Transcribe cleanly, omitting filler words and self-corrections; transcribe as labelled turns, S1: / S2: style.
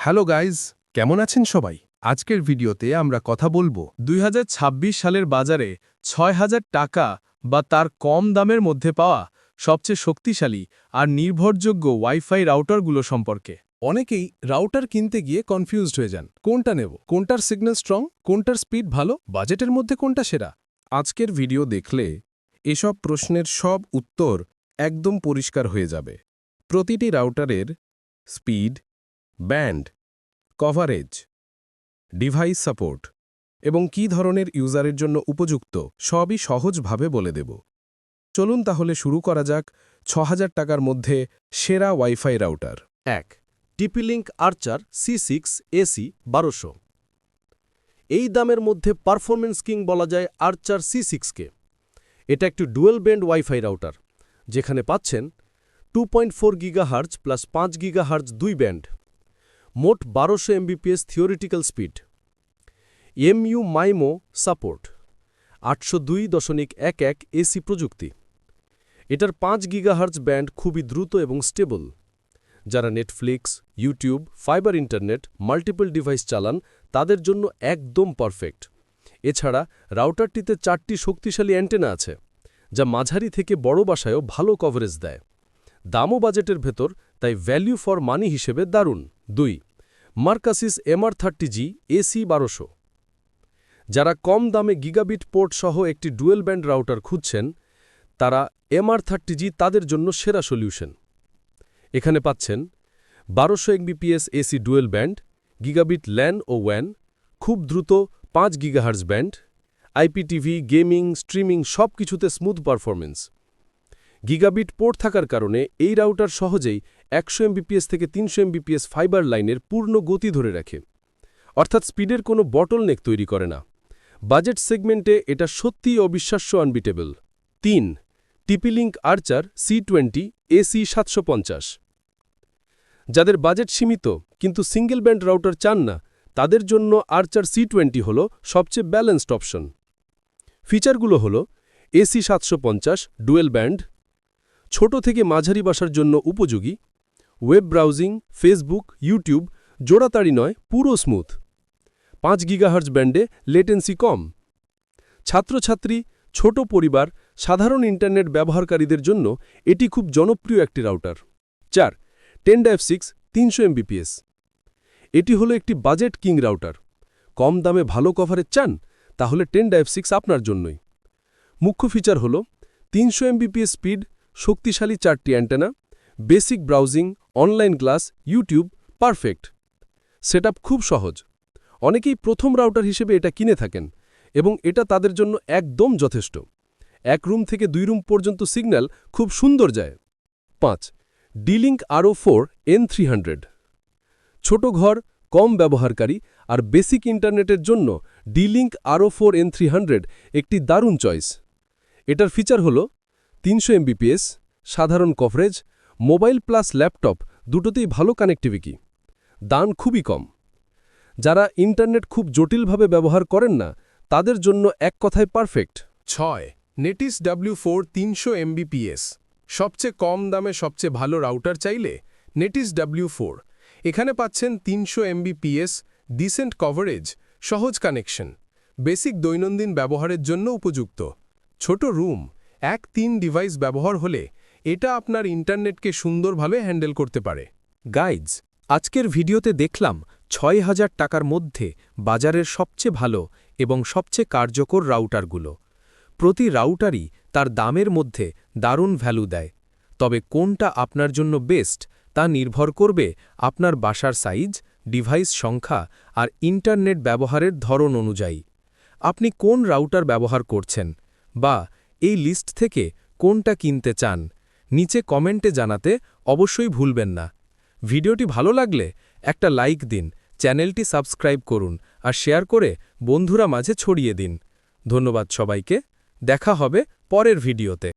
S1: Hello guys, কেমন আছেন সবাই? আজকের ভিডিওতে আমরা কথা বলবো
S2: 2026 সালের বাজারে ৬,০০০ টাকা বা তার কম দামের মধ্যে পাওয়া সবচেয়ে শক্তিশালী আর নির্ভরযোগ্য ওয়াইফাই রাউটারগুলো সম্পর্কে।
S1: অনেকেই রাউটার কিনতে গিয়ে কনফিউজড হয়ে যান। কোনটা নেব? কোনটার সিগন্যাল স্ট্রং? কোনটার স্পিড ভালো? বাজেটের মধ্যে কোনটা সেরা? আজকের ভিডিও দেখলে এসব প্রশ্নের সব উত্তর একদম পরিষ্কার হয়ে যাবে। প্রতিটি রাউটারের speed, band, coverage, device support এবং কী ধরনের ইউজারের জন্য উপযুক্ত সবই সহজভাবে বলে দেব। চলুন তাহলে শুরু করা যাক ৬,০০০ টাকার মধ্যে সেরা ওয়াইফাই রাউটার।
S3: ১. TP-Link আর্চার C6 AC 1200। এই দামের মধ্যে পারফরমেন্স কিং বলা যায় আর্চার C6কে। এটা একটি ডুয়েল ব্যান্ড ওয়াইফাই রাউটার, যেখানে পাচ্ছেন 2.4 GHz প্লাস 5 GHz দুই ব্যান্ড, মোট 1200 Mbps theoretical speed, MU-MIMO support, 802.11 AC প্রযুক্তি। এটার 5 GHz ব্যান্ড খুবই দ্রুত এবং স্টেবল। যারা Netflix, YouTube, fibre internet, multiple device চালান তাদের জন্য একদম পারফেক্ট। এছাড়া রাউটারটিতে 4টি শক্তিশালী অ্যান্টেনা আছে, যা মাঝারি থেকে বড় বাসায়ও ভালো কভারেজ দেয়। দামও বাজেটের ভেতর, তাই ভ্যালু ফর মানি হিসেবে দারুণ। 2. মার্কাসিস MR30G AC 1200। যারা কম দামে গিগাবিট পোর্ট সহ একটি ডুয়েল ব্যান্ড রাউটার খুঁজছেন, তারা MR30G তাদের জন্য সেরা সলিউশন। এখানে পাচ্ছেন 1200 Mbps AC dual band, gigabit LAN ও ওয়্যান, খুব দ্রুত 5 GHz band, IPTV, gaming, streaming সব কিছুতে স্মুথ পারফরমেন্স। গিগাবিট পোর্ট থাকার কারণে এই রাউটার সহজেই 100 Mbps থেকে 300 Mbps ফাইবার লাইনের পূর্ণ গতি ধরে রাখে, অর্থাৎ স্পিডের কোনো বটলনেক তৈরি করে না। বাজেট সেগমেন্টে এটা সত্যিই অবিশ্বাস্য আনবিটেবল। 3. TP-Link আর্চার C20 AC 750। যাদের বাজেট সীমিত কিন্তু সিঙ্গেল ব্যান্ড রাউটার চান না, তাদের জন্য আর্চার C20 হল সবচেয়ে ব্যালেন্সড অপশন। ফিচারগুলো হল AC 750 ডুয়েল ব্যান্ড, ছোট থেকে মাঝারি বাসার জন্য উপযোগী, ওয়েব ব্রাউজিং, ফেসবুক, ইউটিউব জোড়াতাড়ি নয়, পুরো স্মুথ, 5 GHz ব্যান্ডে লেটেন্সি কম। ছাত্রছাত্রী, ছোট পরিবার, সাধারণ ইন্টারনেট ব্যবহারকারীদের জন্য এটি খুব জনপ্রিয় একটি রাউটার। 4. TENDA-F6 300 Mbps। এটি হলো একটি বাজেট কিং রাউটার। কম দামে ভালো কভারেজ চান, তাহলে TENDA-F6 আপনার জন্যই। মুখ্য ফিচার হল 300 Mbps স্পিড, শক্তিশালী 4টি antenna, basic browsing, online class, YouTube perfect. Setup খুব সহজ। অনেকেই প্রথম রাউটার হিসেবে এটা কিনে থাকেন এবং এটা তাদের জন্য একদম যথেষ্ট। এক রুম থেকে 2 রুম পর্যন্ত সিগন্যাল খুব সুন্দর যায়। 5. D-Link RO4 N300। ছোট ঘর, কম ব্যবহারকারী আর বেসিক ইন্টারনেটের জন্য D-Link RO4 N300 একটি দারুণ চয়েস। এটার ফিচার হল 300 Mbps, সাধারণ কভারেজ, মোবাইল প্লাস ল্যাপটপ দুটোতেই ভালো কানেক্টিভিটি, দাম খুবই কম। যারা ইন্টারনেট খুব জটিলভাবে ব্যবহার করেন না, তাদের জন্য এক কথায় পারফেক্ট।
S1: 6. Netis W4 300 Mbps। সবচেয়ে কম দামে সবচেয়ে ভালো রাউটার চাইলে নেটিস W4। এখানে পাচ্ছেন 300 Mbps, ডিসেন্ট কভারেজ, সহজ কানেকশন, বেসিক দৈনন্দিন ব্যবহারের জন্য উপযুক্ত। ছোট রুম, 1-3 ডিভাইস ব্যবহার হলে এটা আপনার ইন্টারনেটকে সুন্দরভাবে হ্যান্ডেল করতে পারে।
S2: গাইজ, আজকের ভিডিওতে দেখলাম ৬,০০০ টাকার মধ্যে বাজারের সবচেয়ে ভালো এবং সবচেয়ে কার্যকর রাউটারগুলো। প্রতি রাউটারই তার দামের মধ্যে দারুণ ভ্যালু দেয়, তবে কোনটা আপনার জন্য বেস্ট তা নির্ভর করবে আপনার বাসার সাইজ, ডিভাইস সংখ্যা আর ইন্টারনেট ব্যবহারের ধরন অনুযায়ী। আপনি কোন রাউটার ব্যবহার করছেন বা এই লিস্ট থেকে কোনটা কিনতে চান, নিচে কমেন্টে জানাতে অবশ্যই ভুলবেন না। ভিডিওটি ভালো লাগলে একটা লাইক দিন, চ্যানেলটি সাবস্ক্রাইব করুন আর শেয়ার করে বন্ধুরা মাঝে ছড়িয়ে দিন। ধন্যবাদ সবাইকে, দেখা হবে পরের ভিডিওতে।